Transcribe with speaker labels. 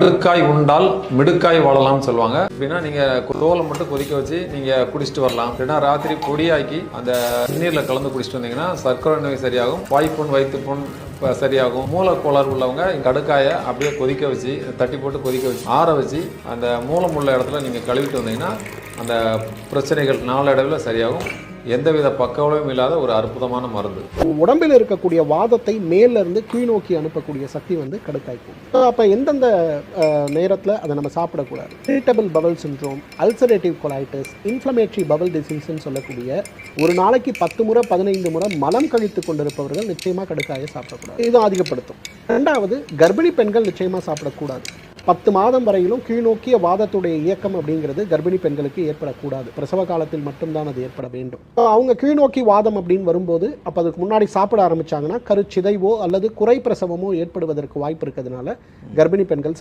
Speaker 1: மிடுக்காய் உண்டால் மிடுக்காய் வாழலாம்னு சொல்லுவாங்க. அப்படின்னா நீங்க தோலை மட்டும் கொதிக்க வச்சு நீங்க குடிச்சிட்டு வரலாம். அப்படின்னா ராத்திரி பொடியாக்கி அந்த தண்ணீர்ல கலந்து குடிச்சிட்டு வந்தீங்கன்னா சர்க்கரை நோய் சரியாகும், வாய்ப்புண் வயிற்றுப்புண் சரியாகும். மூலக்கோளாறு உள்ளவங்க கடுக்காயை அப்படியே கொதிக்க வச்சு தட்டி போட்டு கொதிக்க வச்சு ஆற வச்சு அந்த மூலம் உள்ள இடத்துல நீங்க கழுவிட்டு வந்தீங்கன்னா அந்த பிரச்சனைகள் நாளடைவில் சரியாகும். எந்தவித பக்கவிளைவும் இல்லாத ஒரு அற்புதமான மருந்து.
Speaker 2: உடம்பில் இருக்கக்கூடிய வாதத்தை மேல இருந்து கீழ் நோக்கி அனுப்பக்கூடிய சக்தி வந்து கடுக்காய்க்கும். அப்போ எந்தெந்த நேரத்தில் அதை நம்ம சாப்பிடக்கூடாது? Irritable bowel syndrome, ulcerative colitis, inflammatory bowel டிசீஸ்ன்னு சொல்லக்கூடிய ஒரு நாளைக்கு 10 முறை 15 முறை மலம் கழித்து கொண்டிருப்பவர்கள் நிச்சயமாக கடுக்காயை சாப்பிடக்கூடாது. இது அதிகப்படுத்தும். ரெண்டாவது, கர்ப்பிணி பெண்கள் நிச்சயமாக சாப்பிடக்கூடாது. 10 மாதம் வரையிலும் கீழ்நோக்கிய வாதத்துடைய இயக்கம் அப்படிங்கிறது கர்ப்பிணி பெண்களுக்கு ஏற்படக்கூடாது. பிரசவ காலத்தில் மட்டும்தான் அது ஏற்பட வேண்டும். அவங்க கீழ்நோக்கி வாதம் அப்படின்னு வரும்போது அப்போ அதுக்கு முன்னாடி சாப்பிட ஆரம்பிச்சாங்கன்னா கருச்சிதைவோ அல்லது குறை பிரசவமோ ஏற்படுவதற்கு வாய்ப்பு இருக்கிறதுனால கர்ப்பிணி பெண்கள்